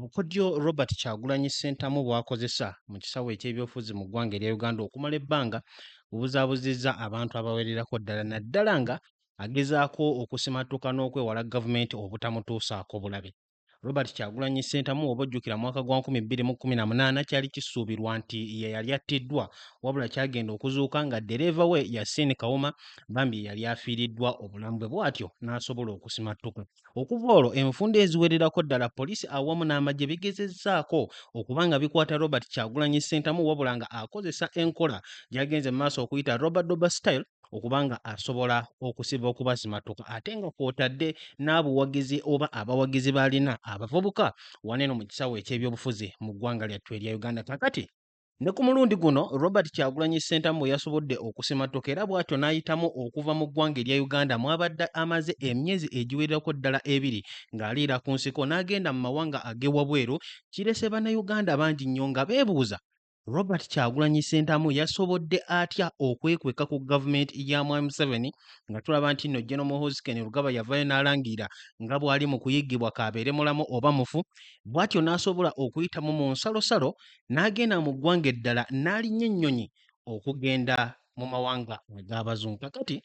Obukodyo Robert Kyagulanyi Ssentamu bw'akozesa mu kisawo eky'ebyobufuzi mu ggwanga erya Uganda okumala ebbanga bubuzaabuzizza abantu abawererako ddala naddala nga agezaako okusimattuka n'okwewala gavumenti obutamutuusaako bulabe. Robert Kyagulanyi Ssentamu oba ojjukira mwaka gwa 2018 kyali kisuubirwa nti ye yali attiddwa wabula kyagenda okuzuuka nga ddereeva we Yasin Kawuma bambi yali afiiriddwa obulamu bwe bw'atyo n'asobola okusimattuka. Okuva olwo enfunda eziwererako ddala poliisi awamu n'amagye bigezezzaako okuba nga bikwata Robert Kyagulanyi Ssentamu wabula nga akozesa enkola gy'agenze mu maaso okuyita Robert Doba style okuba nga asobola okusiba okubasimatuka ate nga kw'otadde n'abuwagizi oba abawagizi b'alina abavubuka waneeno mu kisawo eky'ebyobufuzi mu ggwanga lyattu erya Uganda. Kakati ne ku mulundi guno Robert Kyagulanyi Ssentamu yasobodde okusimattuka era bw'atyo n'ayitamu okuva mu ggwanga erya Uganda mw'abadde amaze emyezi egiwererako ddala 2 ng'aliira ku nsiko n'agenda mu mawanga ag'ewabweru. Kirese bannayuganda bangi nnyo nga beebuuza Robert Kyagulanyi Ssentamu yasobodde atya okwekweka ku gavumenti ya Mwami Museveni nga tulaba nti nno General Muhoozi Kainerugaba yavayo n'alangira nga bw'ali mu kuyiggibwa kabeere mulamu oba mufu, bw'atyo n'asobola okuyitamu mu nsalosalo n'agenda mu ggwanga eddala n'alinnya ennyonyi okugenda mu mawanga ag'abazungu. Kakati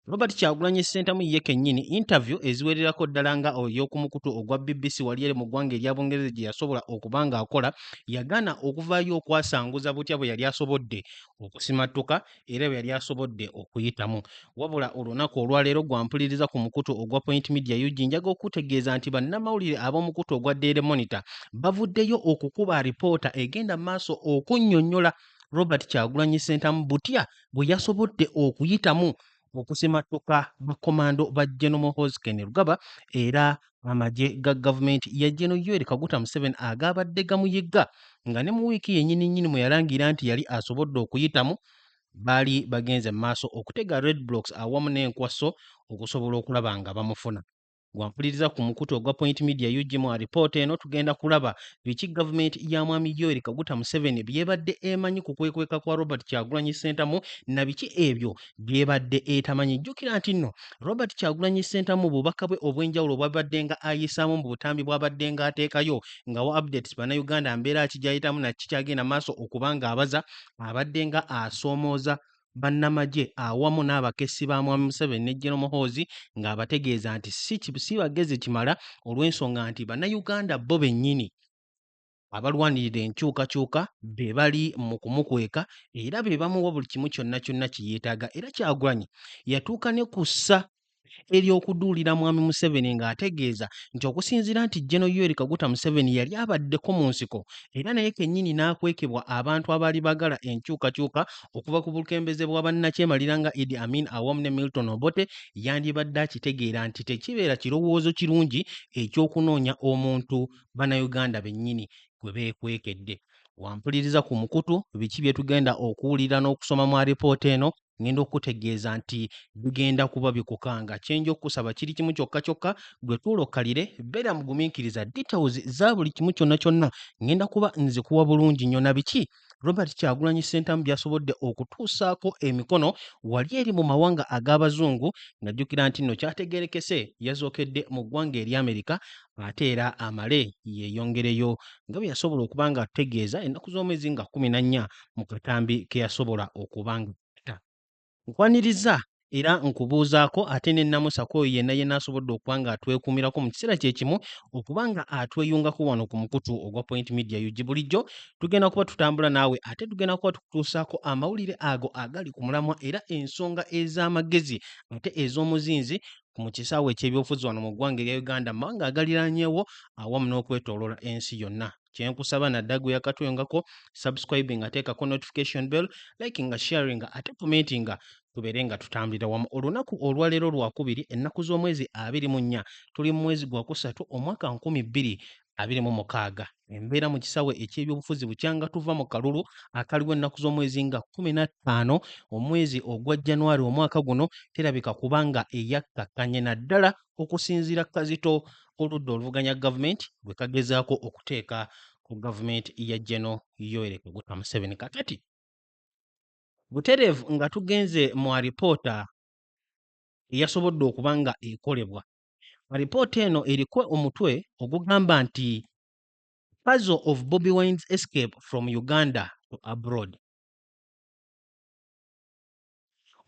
Robert Kyagulanyi Ssentamu ye kennyini interview eziwererako ddala nga ey'oku mukutu ogwa BBC wali eri mu ggwanga erya Bungereza gye yasobola okuba ng'akola yagaana okuvaayo okwasanguza butya bwe yali asobodde okusimattuka era bwe yali asobodde okuyitamu. Wabula olunaku olwaleero gwampuliriza ku mukutu ogwa Point Media UG njaga okutegeeza nti bannamawulire ab'omukutu ogwa Daily Monitor bavuddeyo okukuba alipoota egenda mu maaso okunnyonnyola Robert Kyagulanyi Ssentamu butya bwe yasobodde okuyitamu okusimattuka bakomando ba General Muhoozi Kainerugaba era amagye ga gavumenti ya General Yoweri Kaguta Museveni agabadde gamuyigga nga ne mu wiiki yennyini nnyini mwe yalangira nti yali asobodde okuyitamu baali bagenze mu maaso okutega red blocks awamu n'enkwaso okusobola okulaba nga bamufuna. Gwampuliriza ku mukutu ogwa Point Media UG mu alipoota eno tugenda kulaba biki gavumenti ya Mwami Yoweri Kaguta Museveni byebadde emanyi ku kwekweka kwa Robert Kyagulanyi Ssentamu na biki ebyo byebadde etamanyi. Jjukira nti nno Robert Kyagulanyi Ssentamu bubaka bwe obw'enjawulo bwabadde nga ayisaamu mu butambi bw'abadde nga ateekayo nga wa updates bannayuganda mbeera ki gy'ayitamu na ki kyagenda maaso okuba ng'abaza abadde nga asoomooza bannamagye awamu n'abakessi ba Mwami Museveni ne General Muhoozi ng'abategeeza nti si bagezi kimala olw'ensonga nti bannayuganda bo bennyini abalwanirira enkyukakyuka be bali mu kumukweka era be bamuwa buli kimu kyonna kyonna kye yeetaaga. Era Kyagulanyi yatuuka ne ku ssa ery'okuduulira Mwami Museveni ng'ategeeza nti okusinziira nti General Yoweri Kaguta Museveni yali abaddeko mu nsiko era naye kennyini n'akwekebwa abantu abaali bagala enkyukakyuka okuva ku bukembeze bwa bannakyemalira nga Idi Amin awamu ne Milton Obote, yandibadde akitegeera nti tekibeera kirowoozo kirungi eky'okunoonya omuntu bannayuganda bennyini gwe beekwekedde. Wampuliriza ku mukutu biki bye tugenda okuwulira n'okusoma mu alipoota eno ngenda okutegeeza nti bigenda kuba bikukanga. Kyenja okusaba kiri kimu kyokka kyokka, gwe tuulokkalire beera mugumiikiriza details za buli kimu kyonna kyonna ngenda kuba nzikuwa bulungi nnyo. Na biki Robert Kyagulanyi Ssentamu byasobodde okutuusaako emikono wali eri mu mawanga ag'abazungu ng'ajjukira nti nno kyategeerekese yazookedde mu ggwanga erya Amerika ate era amale yeeyongereyo nga bwe yasobola okuba nga atutegeeza ennaku z'omwezi nga 14 mu katambi ke yasobola okuba nga nkwaniriza era nkubuuzaako ate ne namusako oyo yenna yenna asobodde okuba nga atwekuumirako mu kiseera kye kimu okuba nga atweyungako wano ku mukutu ogwa Point Media UG. Bulijjo tugenda kuba tutambula naawe ate tugenda kuba tukutuusaako amawulire ago agali ku mulamwa era ensonga ez'amagezi ate ez'omuzinzi mu kisaawe eky'ebyobufuzi wano mu ggwanga erya Uganda mawanga agaliraanyeewo awamu n'okwetooloola ensi yonna. Kyenkusaba naddagwe yakatwengako subscribing ateekako notification bell, liking nga sharing ate commenting tubeere nga tutambulira wamu. Olunaku olwaleero lwakubiri ennaku z'omwezi 24 tuli mu mwezi gwa kusatu omwaka 2026. Embeera mu kisaawe eky'ebyobufuzi bukyanga tuva mu kalulu akaliwo ennaku z'omwezi nga 15 omwezi ogwa January omwaka guno terabika kubanga eyakkakkanye naddala okusinziira Kazito oludda oluvuganya gavumenti bwe kagezaako okuteeka ku gavumenti ya General Yoweri Kaguta Museveni. Kakati butereevu nga tugenze mu alipoota eyasobodde okuba nga ekolebwa. Alipoota eno eriko omutwe ogugamba nti puzzle of Bobi Wine's escape from Uganda to abroad.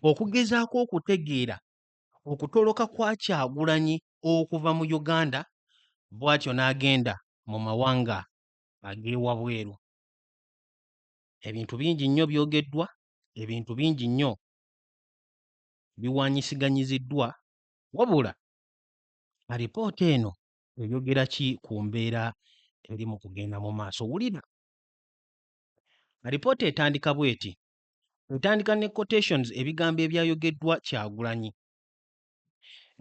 Okugezaako okutegeera okutoloka kwa Kyagulanyi okuva mu Uganda bw'atyo n'agenda mu mawanga ag'ewabweru. Ebintu bingi nnyo byogeddwa, ebintu bingi nnyo biwaanyisiganyiziddwa, wabula alipoota eno eyogera ki ku mbeera eri mu kugenda mu maaso? Wulira. Alipoota etandika bw'eti, etandika ne quotations ebigambo ebyayogeddwa Kyagulanyi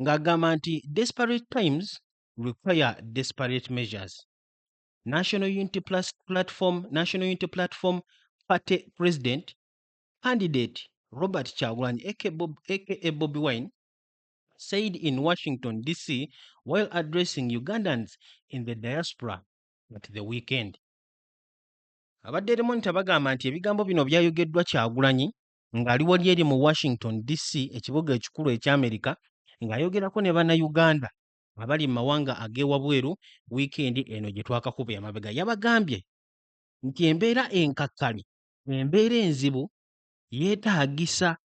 ng'agamba nti desperate times require desperate measures. National Unity Platform Party President candidate Robert Kyagulanyi aka Bobi Wine said in Washington DC while addressing Ugandans in the diaspora at the weekend. Abadde Monitor bagamba nti ebigambo bino byayogeddwa Kyagulanyi ng'ali wali eri mu Washington DC, ekibuga ekikulu eky'Amerika, ng'ayogerako ne bannayuganda abali mu mawanga ag'ewabweru wiikendi eno gye twakakuba emabega. Yabagambye nti embeera enkakkale, embeera enzibu yeetaagisa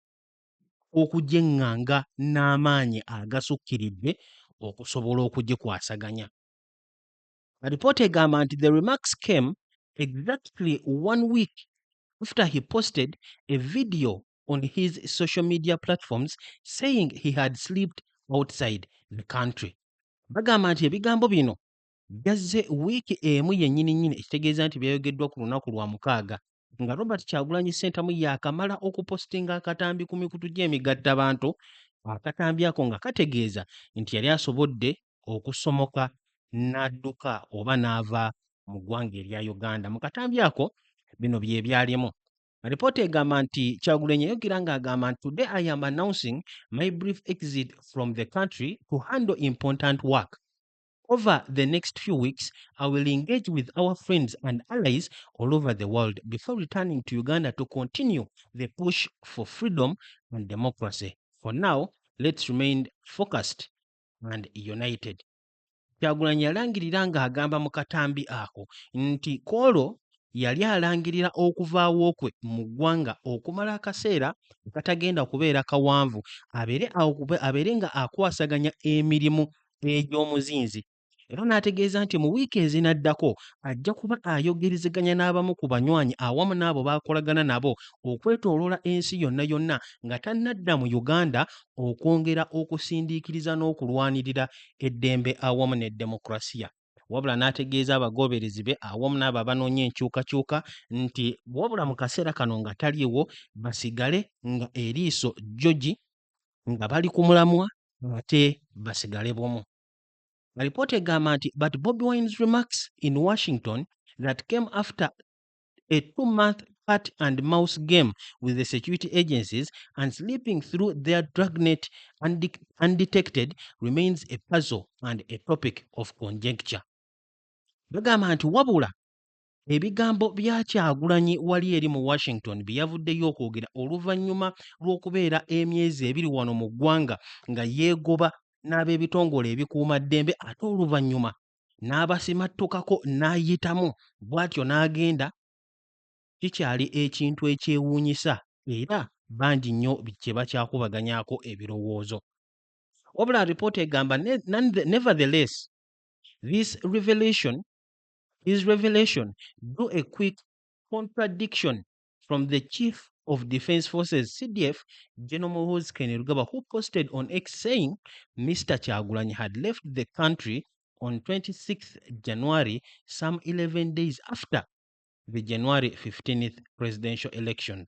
okugyeŋŋanga n'amaanyi agasukkiridde okusobola okugikwasaganya. Alipoota egamba nti the remarks came exactly 1 week after he posted a video on his social media platforms saying he had slipped outside the country. Bagamba nti ebigambo bino byazze wiiki emu yennyini nnyini, ekitegeeza nti byayogeddwa ku lunaku lwa mukaaga nga Robert Kyagulanyi Ssentamu yaakamala okupostinga akatambi ku mikutu gy'emigattabantu, akatambi ako nga kategeeza nti yali asobodde okusomoka n'adduka oba n'ava mu ggwanga erya Uganda. Mu katambi ako bino bye byalimu. Alipoota egamba nti Kyagulanyi yayogera ng'agamba nti today I am announcing my brief exit from the country to handle important work. Over the next few weeks, I will engage with our friends and allies all over the world before returning to Uganda to continue the push for freedom and democracy. For now, let's remain focused and united. Kyagulanyi yalangirira ng'agamba mu katambi ako nti Kolo yali alangirira okuvaawo kwe mu ggwanga okumala akaseera akatagenda kubeera kawanvu, abeere nga akwasaganya emirimu egy'omuzinzi. Era n'ategeeza nti mu wiiki ezinaddako ajja kuba ayogerezeganya n'abamu ku banywanyi awamu n'abo baakolagana nabo okwetooloola ensi yonna yonna nga tannadda mu Uganda okwongera okusindiikiriza n'okulwanirira eddembe awamu ne demokrasiya. Wabula n'ategeeza abagoberezi be awamu n'abo abanoonya enkyukakyuka nti wabula mu kaseera kano nga taliiwo basigale nga eriiso jjogi nga bali ku mulamwa ate basigale bumu. Alipoota egamba nti but Bobi Wine's remarks in Washington that came after a 2-month cat and mouse game with the security agencies and slipping through their dragnet undetected remains a puzzle and a topic of conjecture. Bagamba nti wabula ebigambo bya Kyagulanyi wali eri mu Washington bye yavuddeyo okwogera oluvannyuma lw'okubeera emyezi 2 wano mu ggwanga nga yeegoba n'ab'ebitongole ebikuuma ddembe, ate oluvannyuma n'abasimattukako n'ayitamu bw'atyo n'agenda, kikyali ekintu ekyewuunyisa era bangi nnyo kye bakyakubaganyaako ebirowoozo. Wabula alipoota egamba nevertheless his revelation drew a quick contradiction from the Chief of Defence Forces CDF General Muhoozi Kainerugaba, who posted on X saying Mr. Kyagulanyi had left the country on 26th January, some 11 days after the January 15th presidential election.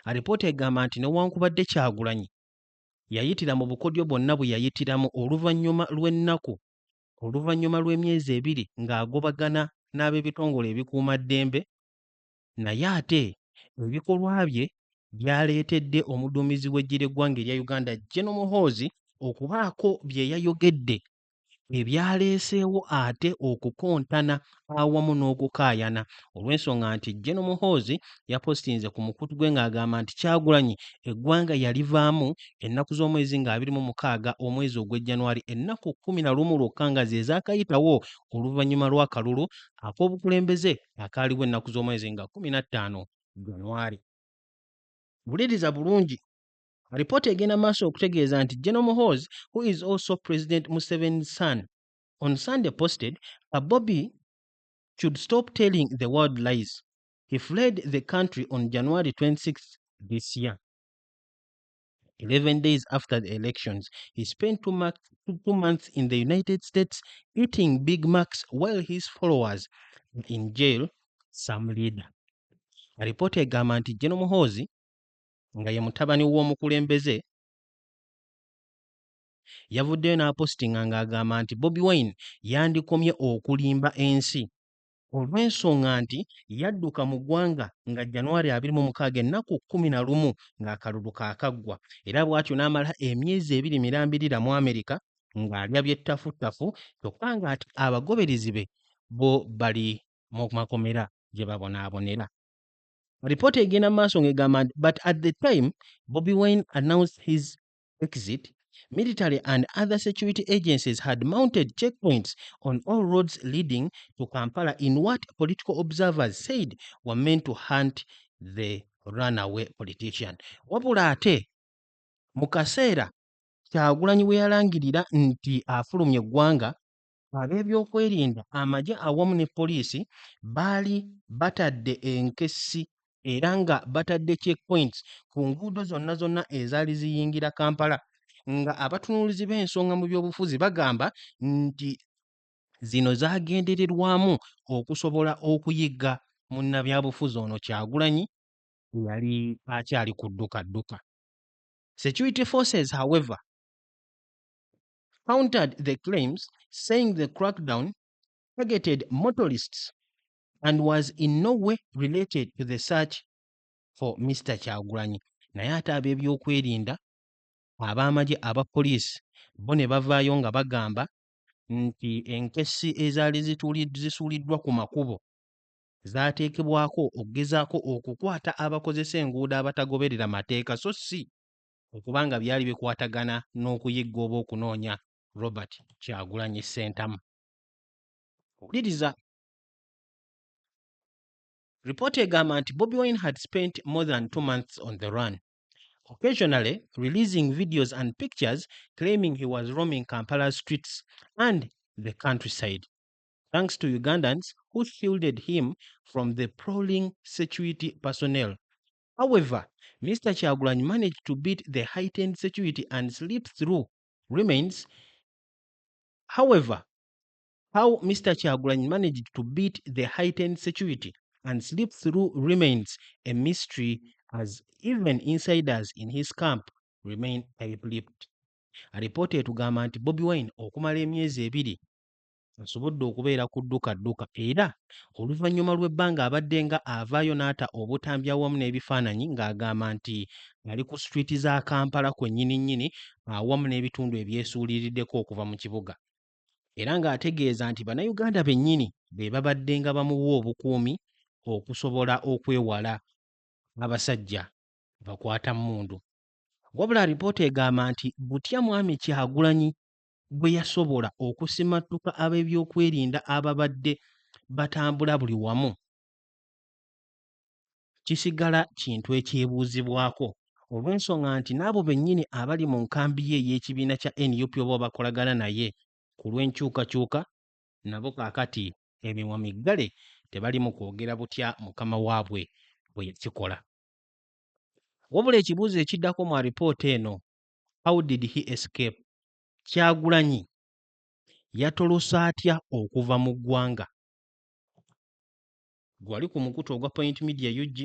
Alipoota egamba nti newankubadde Kyagulanyi yayitira mu bukodyo bwonna bwe yayitiramu oluvannyuma lw'emyezi 2 ng'agobagana n'ab'ebitongole ebikuuma ddembe, naye ate ebikolwa bye byaleetedde omuduumizi w'eggye ly'eggwanga erya Uganda General Muhoozi okubaako bye yayogedde ebyaleeseewo ate okukontana awamu n'okukaayana olw'ensonga nti General Muhoozi yapositinze ku mukutu gwe ng'agamba nti Kyagulanyi eggwanga yalivaamu ennaku z'omwezi nga 26 omwezi ogw'Ejjanwali ennaku 11 lwokka nga ze zaakayitawo oluvannyuma lw'akalulu ak'obukulembeze akaaliwo ennaku z'omwezi nga 15 Janwali. Wuliriza bulungi. Alipoota egenda maaso okutegeeza nti General Muhoozi, who is also President Museveni's son, on Sunday posted, Bobby should stop telling the world lies. He fled the country on January 26th this year. 11 days after the elections, he spent 2 months in the United States eating Big Macs while his followers were in jail, some leader. Alipoota egamba nti General Muhoozi nga ye mutabani w'omukulembeze yavuddeyo n'apositinga ng'agamba nti Bobi Wine yandikomye okulimba ensi olw'ensonga nti yadduka mu ggwanga nga January 26 ennaku 11 ng'akalulu kaakaggwa era bw'atyo n'amala emyezi 2 mirambirira mu Amerika ng'alya byettafuttafu kyokka ng'ati abagoberezi be bo bali mu makomera gye babonaabonera. Report egenda maaso ng'egamba nti but at the time Bobi Wine announced his exit, military and other security agencies had mounted checkpoints on all roads leading to Kampala in what political observers said were meant to hunt the runaway politician. Wabula ate mu kaseera Kyagulanyi we yalangirira nti afulumya eggwanga, ab'ebyokwerinda amagye awamu ne poliisi baali batadde enkessi era nga batadde checkpoints ku nguudo zonna ezaali ziyingira Kampala, nga abatunuulizi b'ensonga mu byobufuzi bagamba nti zino zaagendererwamu okusobola okuyigga munnabyabufuzi ono Kyagulanyi yali akyali ku ddukadduka. Security forces, however, countered the claims, saying the crackdown targeted motorists and was in no way related to the search for Mr. Kyagulanyi. Naye ate ab'ebyokwerinda ab'amagye aba poliisi bo ne bavaayo nga bagamba nti enkessi ezaali zisuuliddwa ku makubo zaateekebwako okugezaako okukwata abakozesa enguudo abatagoberera mateeka so si okubanga byali bikwatagana n'okuyigga oba okunoonya Robert Kyagulanyi Ssentamu. Wuliriza. Report egamba nti Bobi Wine had spent more than 2 months on the run, occasionally releasing videos and pictures claiming he was roaming Kampala's streets and the countryside, thanks to Ugandans who shielded him from the prowling security personnel. However, Mr. Kyagulanyi managed to beat the heightened security and slip through remains. However, how Mr. Kyagulanyi managed to beat the heightened security and slip through remains a mystery, as even insiders in his camp remain tight-lipped. Alipoota etugamba nti Bobi Wine okumala emyezi 2 asobodde okubeera ku ddukadduka era oluvannyuma lw'ebbanga abadde nga avaayo n'ata obutambi awamu n'ebifaananyi ng'agamba nti ali ku streeti za Kampala kwennyini awamu n'ebitundu ebyesuuliriddeko okuva mu kibuga, era ng'ategeeza nti bannayuganda bennyini be babadde nga bamuwa obukuumi okusobola okwewala abasajja bakwata mmundu. Wabula alipoota egamba nti butya mwami Kyagulanyi bwe yasobola okusimattuka ab'ebyokwerinda ababadde batambula buli wamu kisigala kintu ekyebuuzibwako olw'ensonga nti n'abo bennyini abali mu nkambi ye ey'ekibiina kya NUP oba bakolagana naye ku lw'enkyukakyuka nabo kaakati emimwa miggale tebali mu kwogera butya mukama waabwe bwe yakikola. Wabula ekibuuzo ekiddako mu alipoota eno, how did he escape? Kyagulanyi yatolosa atya okuva mu ggwanga? Gwali ku mukutu ogwa Point Media UG,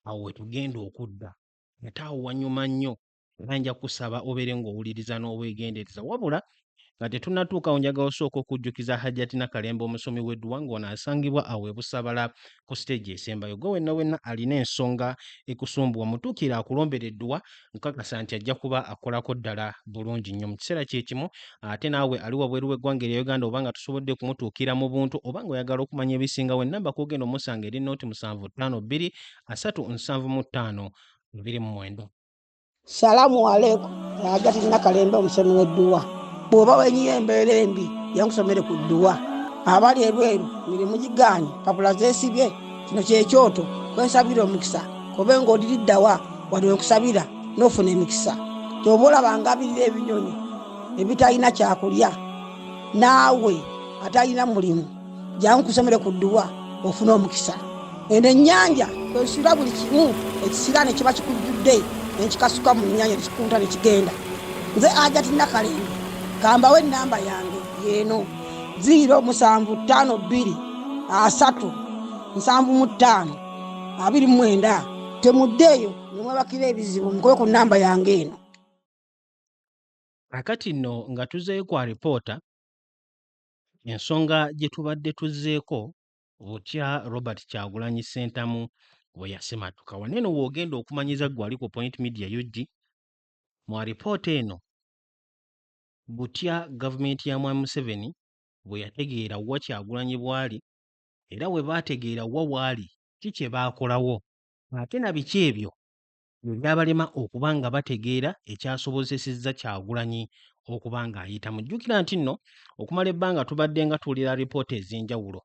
awo we tugenda okudda ate awo wanyuma nnyo era nja kusaba obeere ng'owuliriza n'obwegendereza. Wabula nga tetunnatuukawo njagala osooka okujjukiza Hajjati Nakalembe omusomi w'Eddwa ng'ono asangibwa awo e Busabala ku siteegi esembayo. Gwe wenna alina ensonga ekusumbuwa mutuukire akulombera Eddwa, nkakasa nti ajja kuba akolako ddala bulungi nnyo mu kiseera kye kimu. Ate naawe ali wabweru w'eggwanga erya Uganda oba nga tusobodde kumutuukira mu buntu oba ng'oyagala okumanya ebisingawo, ennamba kw'ogenda omusanga eri nooti 752 375 29. Salamu alaikum. Hajjati Nakalembe omusomi w'Eddwa. Bw'oba wenyiyo embeera embi yankusomere ku Ddwa. Abali ebweru mirimu gigaanye, papula zeesibye, kino kyekyoto kwensabira omukisa. Kobe ng'odiriddawa wali wenkusabira n'ofuna emikisa. Ky'oba olaba ng'abirira ebinyonyi ebitalina kyakulya, naawe atalina mulimu jankusomere ku Ddwa ofuna omukisa. Eno ennyanja kwesula buli kimu ekisira ne kiba kikujjudde nekikasuka mu nnyanja nekikunta nekigenda. Nze Hajjati Nakalembe gambawo ennamba yange yeeno 0752 375 29. Temuddeeyo ne mwebakira ebizibu mukobe ku nnamba yange eno. Kakati nno nga tuzzeeyo kwa alipoota, ensonga gye tubadde tuzzeeko butya Robert Kyagulanyi Ssentamu bwe yasematuka. Wano eno w'ogenda okumanyiza ggwe ali ku Point Media UG, mu alipoota eno butya gavumenti ya Mwami Museveni bwe yategeera wa Kyagulanyi bw'ali era bwe baategeera wa bw'ali ki kye baakolawo, ate na biki ebyo ebyabalema okuba nga bategeera ekyasobozesezza Kyagulanyi okuba ng'ayita. Mujjukira nti nno okumala ebbanga tubadde nga tuwulira alipoota ez'enjawulo.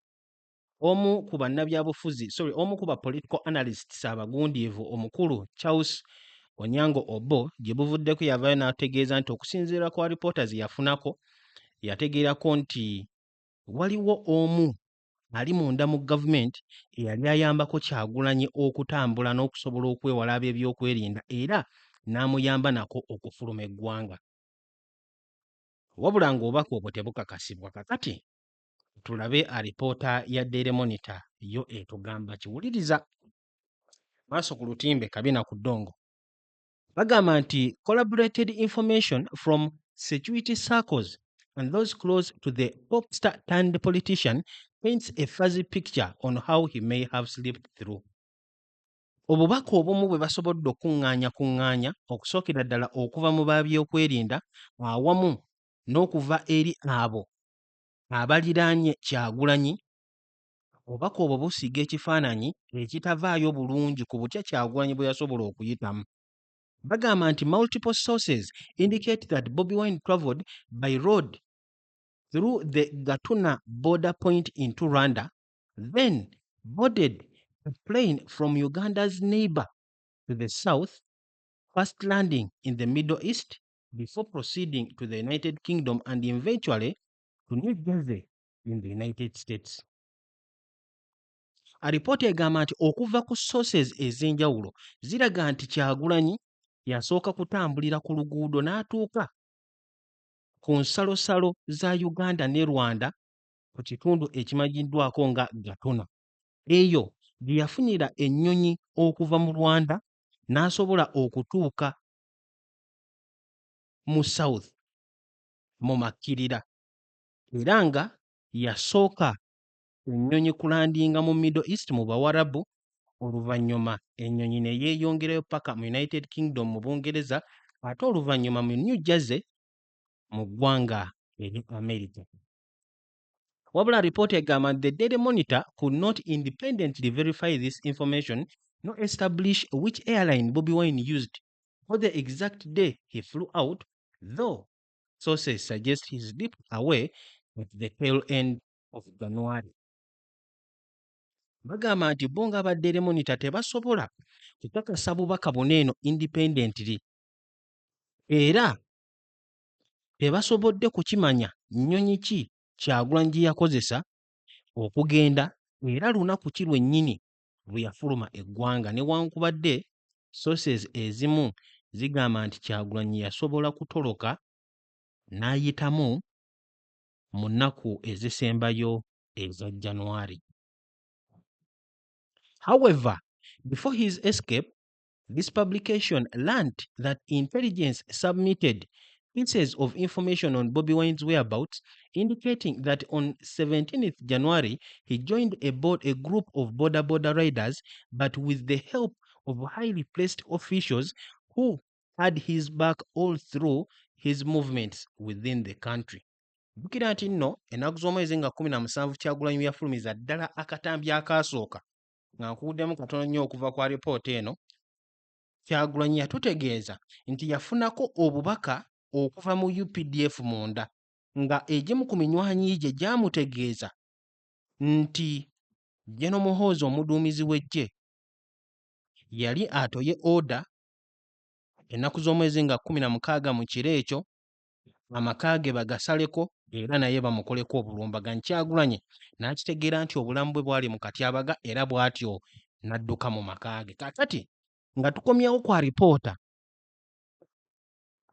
Omu ku political analysts abagundiivu omukulu Charles Onyango Obbo gye buvuddeko yavaayo n'ategeeza nti okusinziira ku alipoota ze yafunako yategeerako nti waliwo omu ali munda mu gavumenti eyali ayambako Kyagulanyi okutambula n'okusobola okwewala ab'ebyokwerinda era n'amuyamba nako okufuluma eggwanga. Wabula ng'obubaka obwo tebukakasibwa. Kakati tulabe alipoota ya Daily Monitor yo etugamba kiwuliriza. Maaso ku lutimbe kabina ku ddongo. Bagamba nti collaborated information from security circles and those close to the pop star turned politician paints a fuzzy picture on how he may have slipped through. Obubaka obumu bwe basobodde okuŋŋaanya okusookera ddala okuva mu babyokwerinda awamu n'okuva eri abo abaliraanye Kyagulanyi, obubaka obwo busiiga ekifaananyi ekitavaayo bulungi ku butya Kyagulanyi bwe yasobola okuyitamu. Bagamba nti multiple sources indicate that Bobi Wine travelled by road through the Gatuna border point into Rwanda, then boarded a plane from Uganda's neighbor to the south, first landing in the Middle East before proceeding to the United Kingdom and eventually to New Jersey in the United States. Alipoota egamba nti okuva ku sources ez'enjawulo ziraga nti Kyagulanyi yasooka kutambulira ku luguudo n'atuuka ku nsalosalo za Uganda ne Rwanda ku kitundu ekimanyiddwako nga Gatuna. Eyo gye yafunira ennyonyi okuva mu Rwanda n'asobola okutuuka mu South mu makkirira, era nga yasooka ennyonyi kulandinga mu Middle East mu Bawarabu, oluvannyuma ennyonyi ne yeeyongerayo paka mu United Kingdom mu Bungereza, ate oluvannyuma mu New Jersey mu ggwanga eri America. Wabula alipoota egamba the Daily Monitor could not independently verify this information nor establish which airline Bobi Wine used or the exact day he flew out, though sources suggest he slipped away at the tail end of January. Bagamba nti bo nga ba Daily Monitor tebasobola kukakasa bubaka buneeno independently era tebasobodde kukimanya nnyonyi ki Kyagulanyi gye yakozesa okugenda era lunaku ki lwennyini lwe yafuluma eggwanga, newankubadde sources ezimu zigamba nti Kyagulanyi yasobola kutoloka n'ayitamu mu nnaku ezisembayo eza January. However, before his escape, this publication learnt that intelligence submitted pieces of information on Bobi Wine's whereabouts, indicating that on 17th January he joined a group of border riders, but with the help of highly placed officials who had his back all through his movements within the country. Jjukira nti nno ennaku z'omwezi nga 17 Kyagulanyi yafulumiza ddala akatambi akaasooka nga nkuwuddemu katono nnyo okuva kwa alipoota eno. Kyagulanyi yatutegeeza nti yafunako obubaka okuva mu UPDF munda nga egimu ku minywanyi gye gyamutegeeza nti General Muhoozi omuduumizi w'eggye yali atoye oda ennaku z'omwezi nga 16 mu kiro ekyo amaka ge bagasaleko era naye bamukoleko obulumbaganyi. Kyagulanyi n'akitegeera nti obulamu bwe bwali mu katyabaga era bw'atyo n'adduka mu maka ge. Kaakati nga tukomyewo kwa alipoota,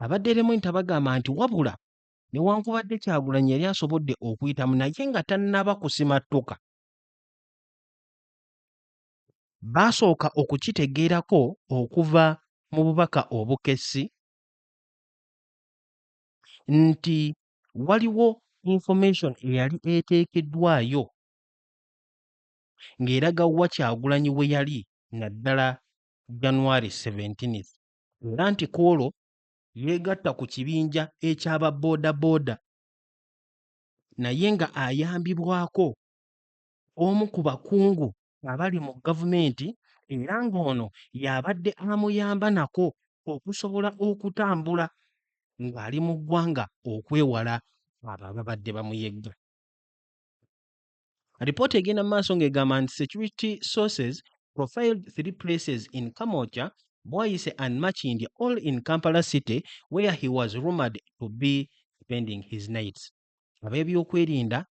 abadde Raymond bagamba nti wabula newankubadde Kyagulanyi yali asobodde okuyitamu naye nga tannaba kusimattuka, baasooka okukitegeerako okuva mu bubaka obukessi nti waliwo information eyali eteekeddwayo ng'eraga wa Kyagulanyi we yali naddala January 17th, era nti kwolwo yeegatta ku kibinja eky'aba boodabooda naye nga ayambibwako omu ku bakungu abali mu gavumenti era ng'ono y'abadde amuyamba nako okusobola okutambula ng'ali mu ggwanga okwewala abo ababadde bamuyegga. Alipoota egenda mu maaso ng'egamba nti security sources profiled 3 places in Kamwokya, Bwaise and Makindye, all in Kampala city, where he was rumored to be spending his nights. Ab'ebyokwerinda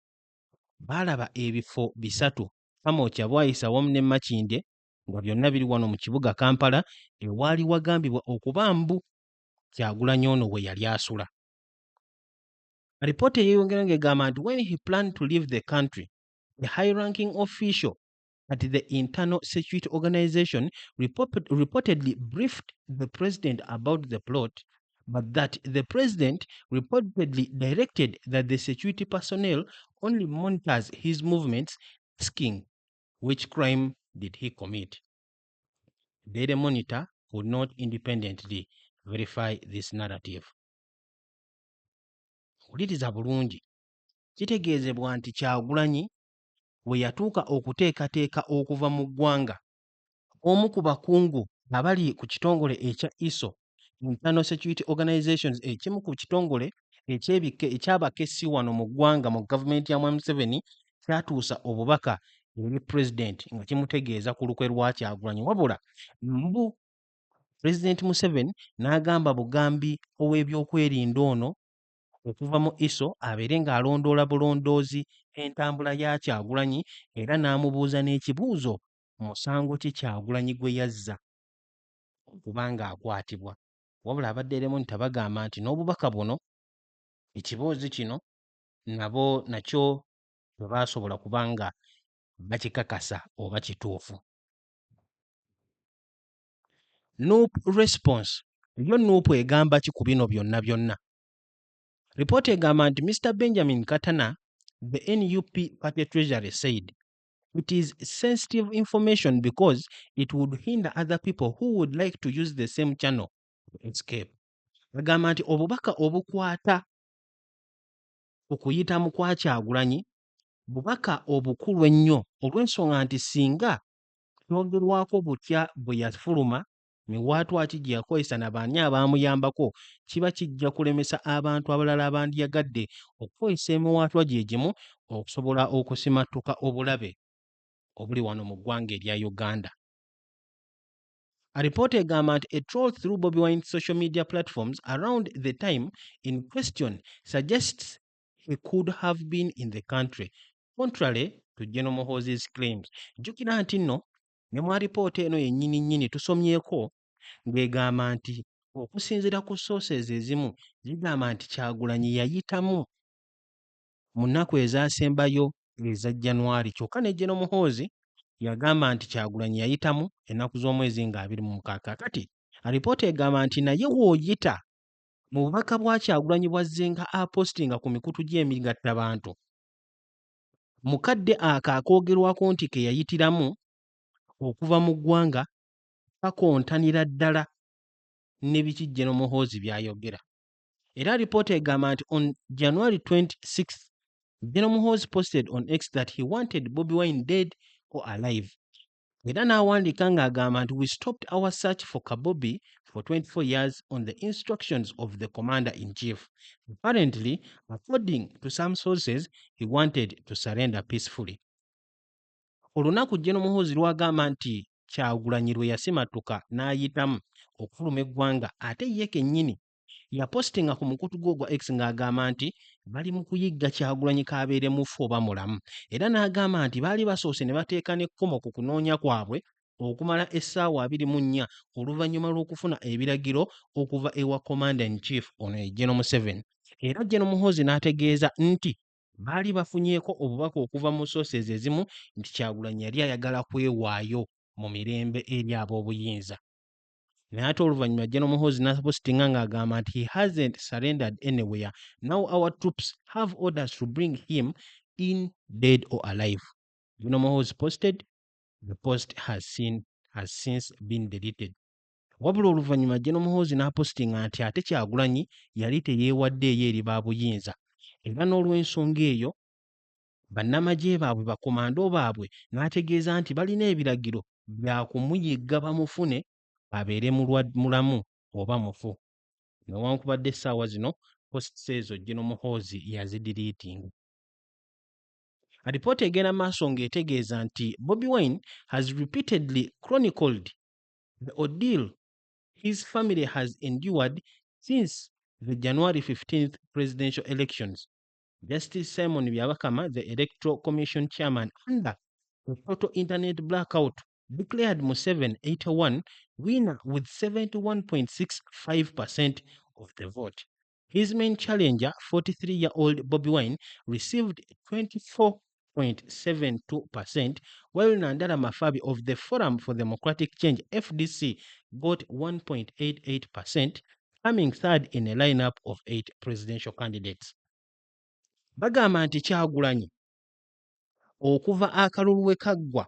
baalaba ebifo bisatu, Kamwokya, Bwaise awamu ne Makindye, nga byonna biri wano mu kibuga Kampala, ewaali wagambibwa okuba mbu Kyagulanyi ono we yali asula. Alipoota yeeyongera ng'egamba nti when he planned to leave the country, the high-ranking official at the Internal Security Organization reportedly briefed the president about the plot, but that the president reportedly directed that the security personnel only monitors his movements, asking which crime did he commit. Daily Monitor would not independently verify this narrative. Wuliriza bulungi, kitegeezebwa nti Kyagulanyi we yatuuka okuteekateeka okuva mu ggwanga, omu ku bakungu abali ku kitongole ekya ISO, Internal Security Organizations, ekimu ku kitongole eky'abakessi wano mu ggwanga mu gavumenti ya Museveni, kyatuusa obubaka eri president nga kimutegeeza ku lukwe lwa Kyagulanyi. Wabula mbu President Museveni n'agamba bugambi ow'ebyokwerinda ono okuva mu ISO abeere ng'alondoola bulondoozi entambula ya Kyagulanyi era n'amubuuza n'ekibuuzo musango ki Kyagulanyi gwe yazza okuba ng'akwatibwa. Wabula abadde Raymond bagamba nti n'obubaka buno, ekiboozi kino nabo nakyo bwe baasobola kuba nga bakikakasa oba kituufu. NUP response. Yo NUP egamba ki ku bino byonna byonna? Ripoota egamba nti Mr. Benjamin Katana, the NUP party treasurer, said it is sensitive information because it would hinder other people who would like to use the same channel to escape. Agamba nti obubaka obukwata okuyitamu kwa Kyagulanyi bubaka obukulu ennyo olw'ensonga nti singa kyogerwako butya bwe yafuluma miwaatwaki gye yakozesa n'abaani abaamuyambako, kiba kijja kulemesa abantu abalala abandiyagadde okukozesa emiwaatwa gye gimu okusobola okusimattuka obulabe obuli wano mu ggwanga erya Uganda. Alipoota egamba nti a troll through Bobi Wine's social media platforms around the time in question suggests he could have been in the country, contrary to General Muhoozi's claims. Jjukira nti nno ne mu alipoota eno yennyini nnyini tusomyeko ng'egamba nti okusinziira ku sources ezimu zigamba nti Kyagulanyi yayitamu mu nnaku ezaasembayo eza January, kyokka ne General Muhoozi yagamba nti Kyagulanyi yayitamu ennaku z'omwezi nga 26. Kati alipoota egamba nti naye w'oyita Mu bubaka bwa Kyagulanyi bw'azze nga apostinga ku mikutu gy'emigattabantu, mukadde ako akoogerwako nti ke yayitiramu okuva mu ggwanga kakontanira ddala ne biki General Muhoozi by'ayogera. Era alipoota egamba nti on January 26th, General Muhoozi posted on X that he wanted Bobi Wine dead or alive. Era n'awandiika ng'agamba nti we stopped our search for Kabobi for 24 years on the instructions of the commander-in-chief. Apparently, according to some sources, he wanted to surrender peacefully. Olunaku General Muhoozi lwagamba nti Kyagulanyi lwe yasimatuka n'ayitamu okufuluma eggwanga, ate ye kennyini yapostinga ku mukutu gwe ogwa X ng'agamba nti bali mu kuyigga Kyagulanyi kaabeere mufu oba mulamu. Era n'agamba nti baali basoose ne bateeka n'ekkomo ku kunoonya kwabwe okumala essaawa 24 oluvannyuma lw'okufuna ebiragiro okuva ewa commander-in-chief ono ye General Museveni. Era General Muhoozi n'ategeeza nti baali bafunyeeko obubaka okuva mu sources ezimu nti Kyagulanyi yali ayagala kwewaayo mu mirembe eri ab'obuyinza. Naye ate oluvannyuma General Muhoozi n'apostinga ng'agamba nti he hasn't surrendered anywhere. Now our troops have orders to bring him in dead or alive. General Muhoozi posted. The post has since been deleted. Wabula oluvannyuma General Muhoozi n'apostinga nti ate Kyagulanyi yali teyeewaddeeyo eri baabuyinza. Era n'olw'ensonga eyo bannamagye baabwe bakomando baabwe n'ategeeza nti balina ebiragiro bya kumuyigga bamufune abeere mulamu oba mufu. Newankubadde essaawa zino posts ezo General Muhoozi yazidiriitinga. Alipoota egenda maaso ng'etegeeza nti Bobi Wine has repeatedly chronicled the ordeal his family has endured since the January 15th presidential elections. Justice Simon Byabakama, the Electoral Commission chairman, under the total internet blackout, declared Museveni 81 winner with 71.65% of the vote. His main challenger, 43-year-old Bobi Wine, received 24.72%, while Nandala Mafabi of the Forum for Democratic Change, FDC, got 1.88%, coming third in a lineup of 8 presidential candidates. Bagamba nti Kyagulanyi okuva akalulu we kaggwa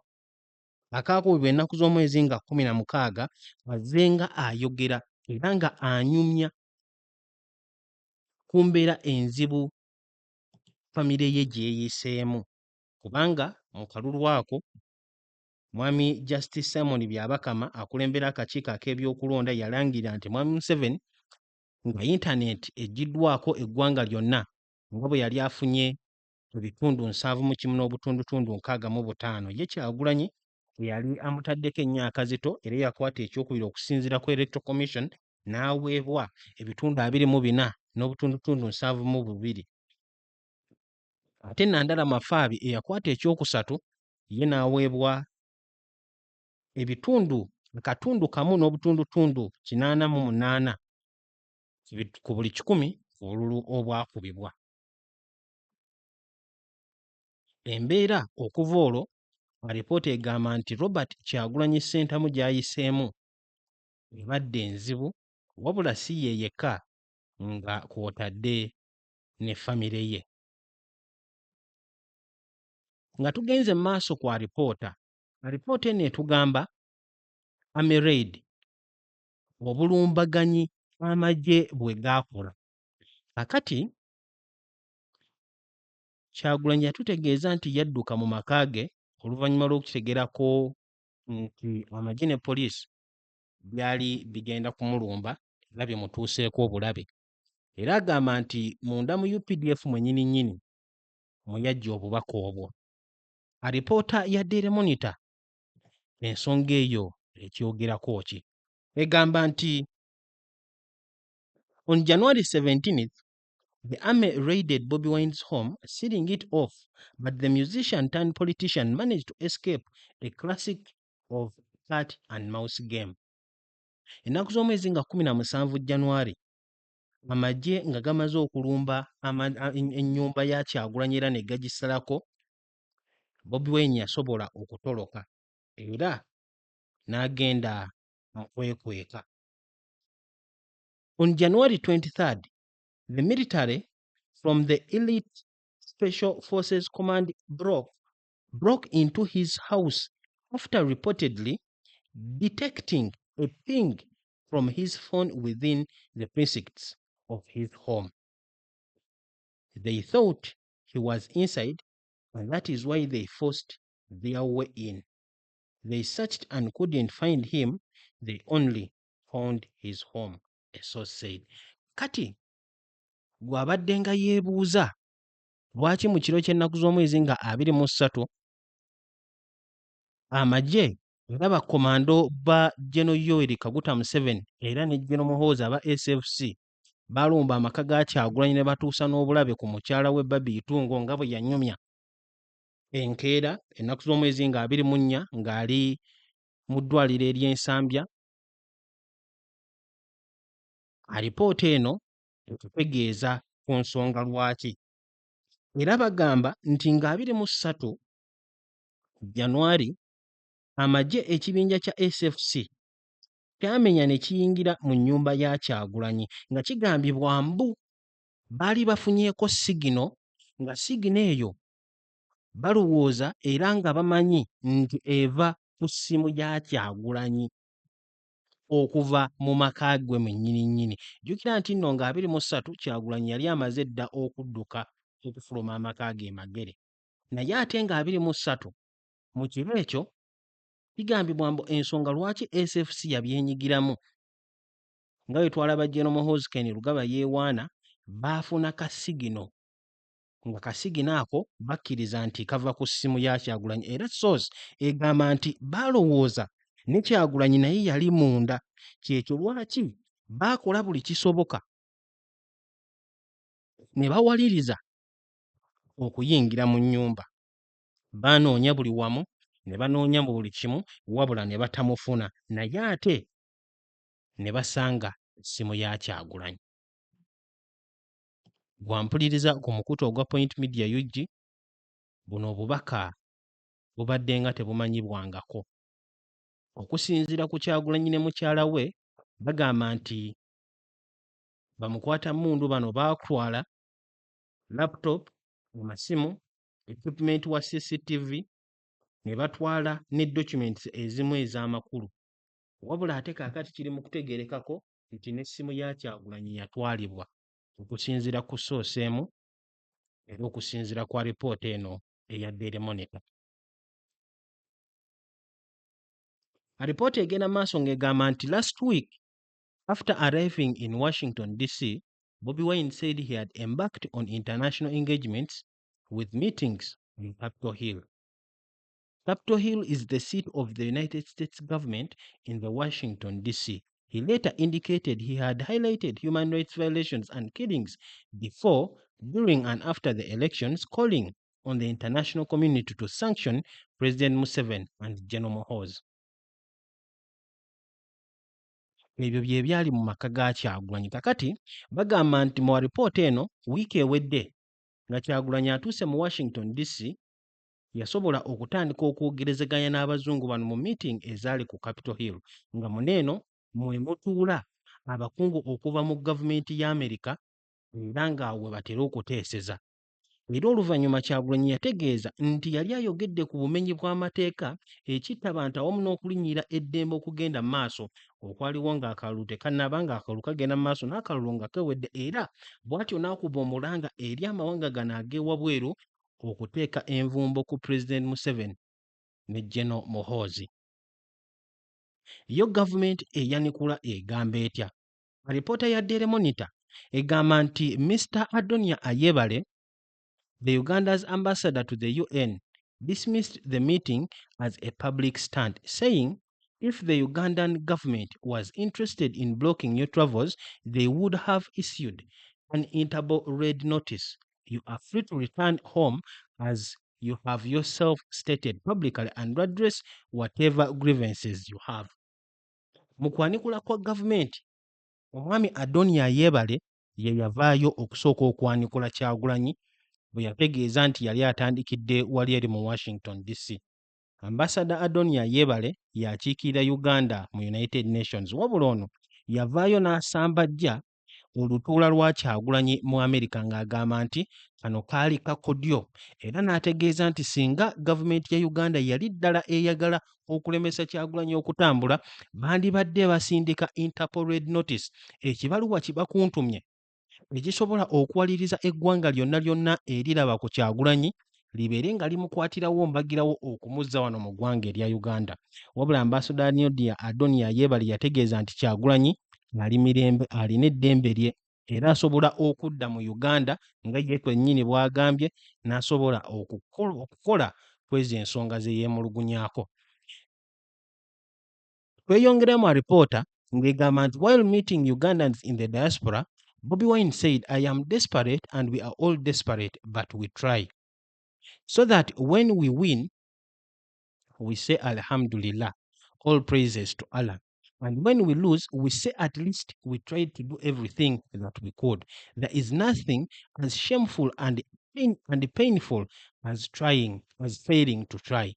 akaakubibwa ennaku z'omwezi nga 16 azze nga ayogera era nga anyumya ku mbeera enzibu famire ye gye yeeyiseemu, kubanga mu kalulu ako Mwami Justice Simon Byabakama akulembera akakiiko ak'ebyokulonda yalangira nti Mwami Museveni nga yintaneeti eggiddwako eggwanga lyonna nga bwe yali afunye ebitundu 7.65 ye Kyagulanyi yali amutaddeko ennyo zito era yakwata ekyokubiri okusinziira ku Electoral Commission n'aweebwa ebitundu 24.72. Ate Nandala Mafaabi eyakwata ekyokusatu ye n'aweebwa ebitundu 1.88 ku buli 100 obululu obwakubibwa. Embeera okuva olwo alipoota egamba nti Robert Kyagulanyi Ssentamu gy'ayiseemu ebadde enzibu, wabula si ye yekka nga kw'otadde ne famire ye. Nga tugenze mu maaso ku alipoota eno etugamba Army Raid, obulumbaganyi amagye bwe gaakola. Kakati Kyagulanyi yatutegeeza nti yadduka mu maka ge oluvannyuma lw'okukitegerako nti amagye ne poliisi byali bigenda kumulumba era bimutuuseeko obulabe. Era agamba nti munda mu UPDF mwennyini mwe yajja obubaka obwo. Alipoota ya Daily Monitor ensonga eyo ekyogerako ki? Egamba nti on January 17th, the army raided Bobi Wine's home, sealing it off, but the musician turned politician managed to escape a classic of cat and mouse game. Ennaku z'omwezi nga 17 January, amagye nga gamaze okulumba ennyumba ya Kyagulanyi era ne gagisalako, Bobi Wine yasobola okutoloka era n'agenda mu kwekweka. On January 23rd, the military from the Elite Special Forces Command broke into his house after reportedly detecting a ping from his phone within the precincts of his home. They thought he was inside, and that is why they forced their way in. They searched and couldn't find him. They only found his home, a source said. Kati gw'abadde nga yeebuuza lwaki mu kiro ky'ennaku z'omwezi nga 23 amagye era bakomando ba General Yoweri Kaguta Museveni era ne General Muhoozi aba SFC balumba amaka ga Kyagulanyi ne batuusa n'obulabe ku mukyala we Baby Itungo nga bwe yanyumya enkeera ennaku z'omwezi nga 24 ng'ali mu ddwaliro ery'ensambya. Alipoota eno etutegeeza ku nsonga lwaki era bagamba nti nga 23 January amagye ekibinja kya SFC kyamenya ne kiyingira mu nnyumba ya Kyagulanyi nga kigambibwa mbu baali bafunyeeko sigino nga sigino eyo balowooza era nga bamanyi nti eva ku ssimu ya Kyagulanyi okuva mu maka gwe mwennyini. Jjukira nti nno nga 23 Kyagulanyi yali amaze dda okudduka okufuluma amaka ge Magere, naye ate nga 23 mu kiro ekyo kigambibwa mbu ensonga lwaki SFC yabyenyigiramu nga bwe twalaba General Muhoozi Ken Lugaba yeewaana baafuna kasigino nga kasigino ako bakkiriza nti kava ku ssimu ya Kyagulanyi era source egamba nti balowooza ne Kyagulanyi naye yali munda, kyekyo lwaki baakola buli kisoboka ne bawaliriza okuyingira mu nnyumba. Baanoonya buli wamu ne banoonya mu buli kimu wabula ne batamufuna, naye ate ne basanga essimu ya Kyagulanyi. Gwampuliriza ku mukutu ogwa Point Media UG, buno obubaka bubadde nga tebumanyibwangako. Okusinziira ku Kyagulanyi ne mukyala we bagamba nti bamukwata mmundu bano baatwala laptop, amasimu, equipment wa CCTV ne batwala ne documents ezimu ez'amakulu. Wabula ate kaakati kiri mu kutegeerekako nti n'essimu ya Kyagulanyi yatwalibwa okusinziira ku source emu era okusinziira kwa ripoota eno eya Daily Monitor. Alipoota egenda maaso ng'egamba nti last week after arriving in Washington DC, Bobi Wine said he had embarked on international engagements with meetings on Capitol Hill. Capitol Hill is the seat of the United States government in the Washington, D.C. He later indicated he had highlighted human rights violations and killings before, during and after the elections, calling on the international community to sanction President Museveni and General Muhoozi. Ebyo bye byali mu maka ga Kyagulanyi. Kakati bagamba nti mu alipoota eno wiiki ewedde nga Kyagulanyi atuuse mu Washington DC yasobola okutandika okwogerezeganya n'abazungu bano mu meeting ezaali ku Capitol Hill nga muneeno mwe mutuula abakungu okuva mu gavumenti ya Amerika era nga we batera okuteeseza. Era oluvannyuma Kyagulanyi yategeeza nti yali ayogedde ku bumenyi bw'amateeka, ekittabantu awamu n'okulinnyira eddembe okugenda mu maaso okwaliwo ng'akalulu tekannaba ng'akalulu kagenda mu maaso n'akalulu nga kewedde, era bw'atyo n'akuba omulanga eri amawanga gano ag'ewabweru okuteeka envumbo ku President Museveni ne General Muhoozi. Yo gavumenti eyanikula egamba etya? Alipoota ya Daily Monitor egamba nti Mr. Adonia Ayebale, the Uganda's ambassador to the UN, dismissed the meeting as a public stunt, saying if the Ugandan government was interested in blocking your travels, they would have issued an Interpol red notice. You are free to return home as you have yourself stated publicly and address whatever grievances you have. Mu kwanikula kwa gavumenti, omwami Adonia Ayebale ye yavaayo okusooka okwanikula Kyagulanyi bwe yategeeza nti yali atandikidde wali eri mu Washington DC. Ambassador Adonia Ayebale yakiikirira Uganda mu United Nations, wabula ono yavaayo n'asambajja olutuula lwa Kyagulanyi mu Amerika ng'agamba nti kano kaali kakodyo era n'ategeeza nti singa gavumenti ya Uganda yali ddala eyagala okulemesa Kyagulanyi okutambula bandibadde basindika Interpol Red Notice, ekibaluwa kibakuntumye ekisobola okuwaliriza eggwanga lyonna eriraba ku Kyagulanyi libeere nga limukwatirawo mbagirawo okumuzza wano mu ggwanga erya Uganda. Wabula Ambassador Adonia Yebali yategeeza nti Kyagulanyi ali mirembe, alina eddembe lye era asobola okudda mu Uganda nga ye kwennyini bw'agambye n'asobola okukola kwezi ensonga ze yeemulugunyaako. Tweyongeramu alipoota ng'egamba nti while meeting Ugandans in the diaspora, Bobi Wine said, "I am desperate and we are all desperate, but we try. So that when we win, we say Alhamdulillah, all praises to Allah. And when we lose, we say at least we tried to do everything that we could. There is nothing as shameful and painful as failing to try."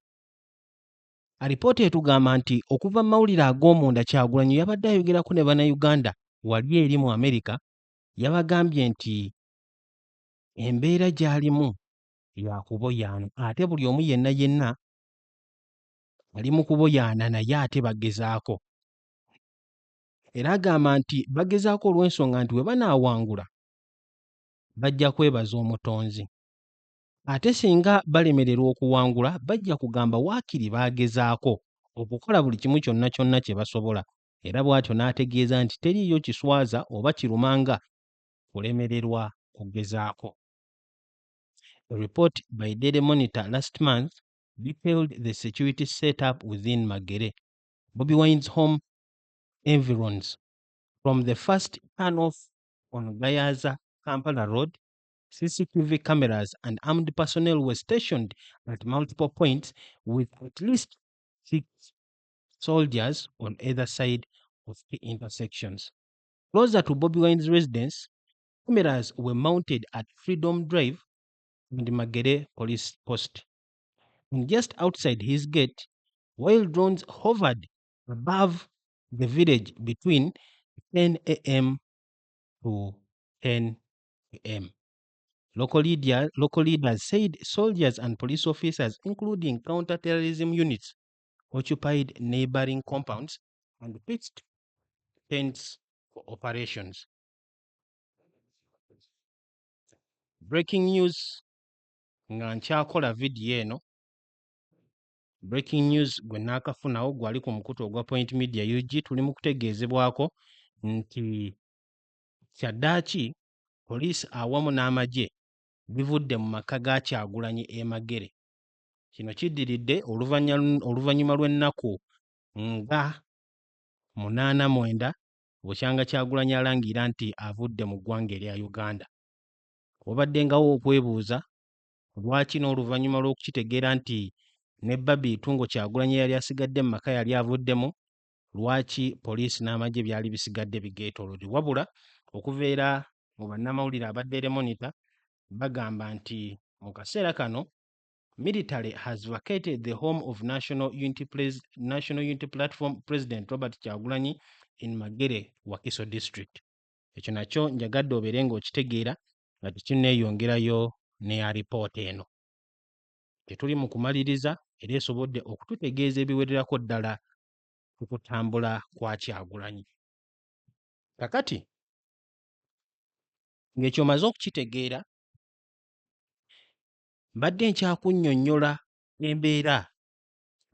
Alipoota etugamba nti okuva mu mawulire ag'omunda Kyagulanyi yabadde ayogerako ne bannayuganda wali eri mu Amerika, yabagambye nti embeera gy'alimu ya kuboyaana ate buli omu yenna ali mu kuboyaana naye ate bagezaako. Era agamba nti bagezaako olw'ensonga nti bwe banaawangula bajja kwebaza omutonzi. Ate singa balemererwa okuwangula bajja kugamba waakiri baagezaako okukola buli kimu kyonna kye basobola. Era bw'atyo n'ategeeza nti teriiyo kiswaza oba kirumanga kulemererwa kugezaako. A report by Daily Monitor last month detailed the security setup within Magere, Bobi Wine's home environs. From the first turn-off on Gayaza, Kampala Road, CCTV cameras and armed personnel were stationed at multiple points with at least 6 soldiers on either side of the intersections. Closer to Bobi Wine's residence, cameras were mounted at Freedom Drive and Magere Police Post. And just outside his gate, while drones hovered above the village between 10 a.m. to 10 a.m. Local leaders said soldiers and police officers, including counter-terrorism units, occupied neighboring compounds and pitched tents for operations. Breaking news nga nkyakola vidiyo eno. Breaking news gwe naakafunawo gwali ku mukutu ogwa Point Media UG. Tuli mu kutegeezebwako nti kyaddaaki poliisi awamu n'amagye bivudde mu maka ga Kyagulanyi e Magere. Kino kiddiridde oluvannyuma lw'ennaku nga 89 bukyanga Kyagulanyi alangira nti avudde mu ggwanga erya Uganda. Wabaddengawo okwebuuza lwaki n'oluvannyuma lw'okukitegeera nti ne Babi Itungo Kyagulanyi yali asigadde mu maka yali avuddemu, lwaki poliisi n'amagye byali bisigadde bigeetoolodde. Wabula okuveera mu bannamawulire aba Daily Monitor bagamba nti mu kaseera kano military has vacated the home of National Unity Platform President Robert Kyagulanyi in Magere, Wakiso District. Ekyo nakyo njagadde obeere ng'okitegeera nga tekinneeyongerayo ne alipoota eno. Tetuli mu kumaliriza era esobodde okututegeeza ebiwererako ddala ku kutambula kwa Kyagulanyi. Kakati ng'ekyo omaze okukitegeera, mbadde nkyakunnyonnyola embeera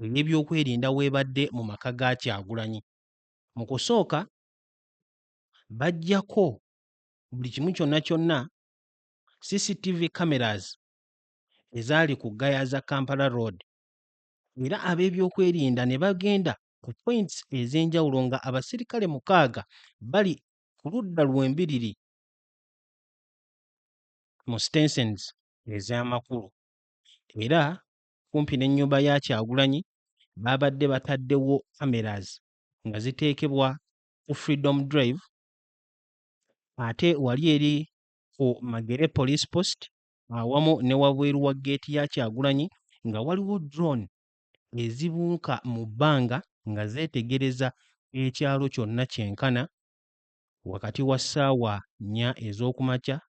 ey'ebyokwerinda weebadde mu maka ga Kyagulanyi. Mu kusooka bajjako buli kimu kyonna CCTV cameras ezaali ku Gayaza Kampala Road, era ab'ebyokwerinda ne bagenda ku points ez'enjawulo nga abasirikale 6 bali ku ludda lw'embiriri mu Stensons ez'amakulu. Era kumpi n'ennyumba ya Kyagulanyi babadde bataddewo cameras nga ziteekebwa ku Freedom Drive, ate wali eri ku Magere Police Post awamu ne wabweru wa gate ya Kyagulanyi nga waliwo drone ezibuuka mu bbanga nga zeetegereza ekyalo kyonna kyenkana wakati wa ssaawa 4 ez'okumakya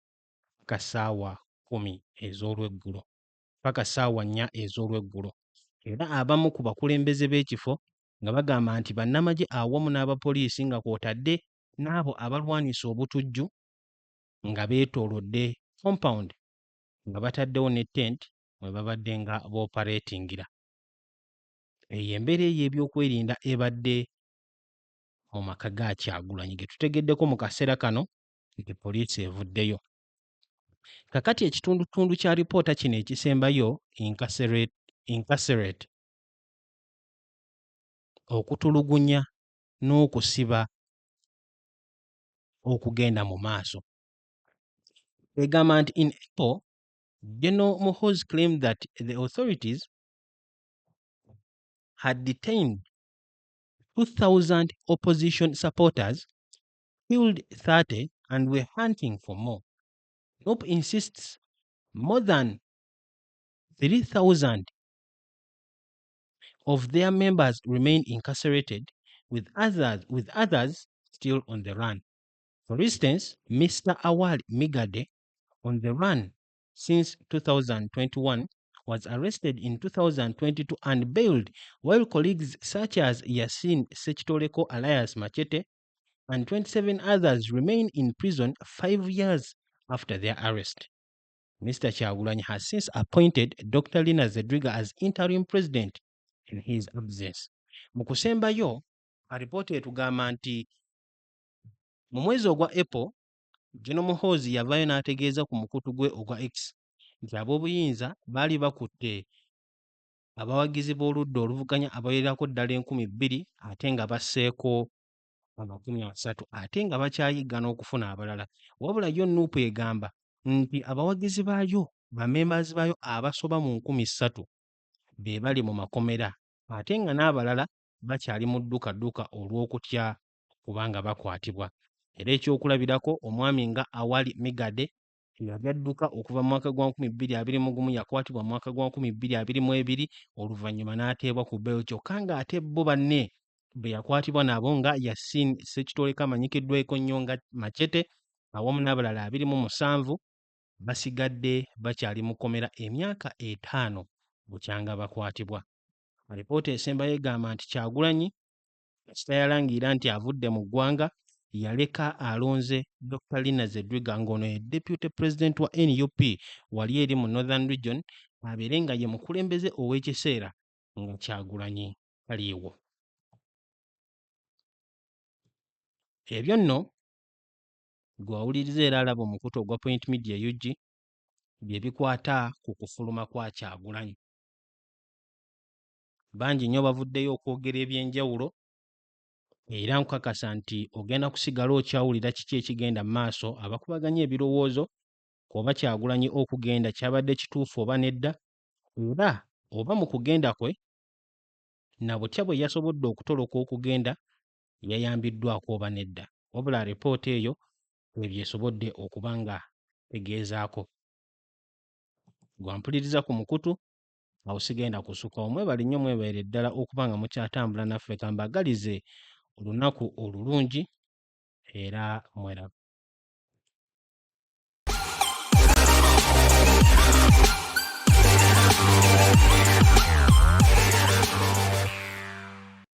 paka ssaawa 10 ez'olweggulo paka ssaawa 4 ez'olweggulo. Era abamu ku bakulembeze b'ekifo nga bagamba nti bannamagye awamu n'abapoliisi nga kw'otadde n'abo abalwanisa obutujju nga beetoolodde compound nga bataddewo ne tent mwe babadde nga b'operatingira. Eyo embeera ey'ebyokwerinda ebadde mu maka ga Kyagulanyi ge tutegeddeko mu kaseera kano nti poliisi evuddeyo. Kakati ekitundutundu kya lipoota kino ekisembayo incarcerate okutulugunya n'okusiba okugenda mu maaso. Egamba nti in April, General Muhoozi claimed that the authorities had detained 2,000 opposition supporters, killed 30 and were hunting for more. NUP insists more than 3,000 of their members remain incarcerated, with others still on the run. For instance, Mr. Awali Migade, on the run since 2021, was arrested in 2022 and bailed, while colleagues such as Yasin Sechitoleko alias Machete and 27 others remain in prison 5 years after their arrest. Mr. Kyagulanyi has since appointed Dr. Lina Zedriga as interim president in his absence. Mu kusembayo, alipoota etugamba nti mu mwezi ogwa April, General Muhoozi yavaayo n'ategeeza ku mukutu gwe ogwa X nti ab'obuyinza baali bakutte abawagizi b'oludda oluvuganya abawererako ddala 2,000 ate nga basseeko 30 ate nga bakyayiga n'okufuna abalala. Wabula yo NUP egamba nti abawagizi baayo bamembers baayo abasoba mu 3,000 be bali mu makomera ate nga n'abalala bakyali mu dduka olw'okutya kubanga bakwatibwa. Era ekyokulabirako, omwami nga Awali Migade yagedduka okuva mu mwaka gwa 2021 yakwatibwa mu mwaka gwa 2022 oluvannyuma n'ateebwa ku bbeeyi, kyokka ng'ate bo banne be yakwatibwa nabo nga Yasin Ssekitoleko amanyikiddweko nnyo nga Machete awamu n'abalala 27 basigadde bakyali mu kkomera emyaka 5 bukyanga bakwatibwa. Alipoota esembayo egamba nti Kyagulanyi kasita yalangira nti avudde mu ggwanga yaleka alonze Dr. Lina Zedriga ng'ono ye Deputy President wa NUP wali eri mu Northern Region abeere nga ye mukulembeze ow'ekiseera nga Kyagulanyi aliiwo. Ebyo nno gwe wawuliriza era alaba omukutu ogwa Point Media UG bye bikwata ku kufuluma kwa Kyagulanyi. Bangi nnyo bavuddeyo okwogera ebyenjawulo era nkakasa nti ogenda kusigala okyawulira kiki ekigenda mu maaso, abakubaganya ebirowoozo oba Kyagulanyi okugenda kyabadde kituufu oba nedda, era oba mu kugenda kwe na butya bwe yasobodde okutoloka okugenda yayambiddwako oba nedda. Wabula alipoota eyo ebyo esobodde okuba nga tegeezaako. Gwampuliriza ku mukutu awo sigenda kusukka. Omwebale nnyo, mwebale ddala okuba nga mukyatambula naffe, kambagalize olunaku olulungi era mweraba.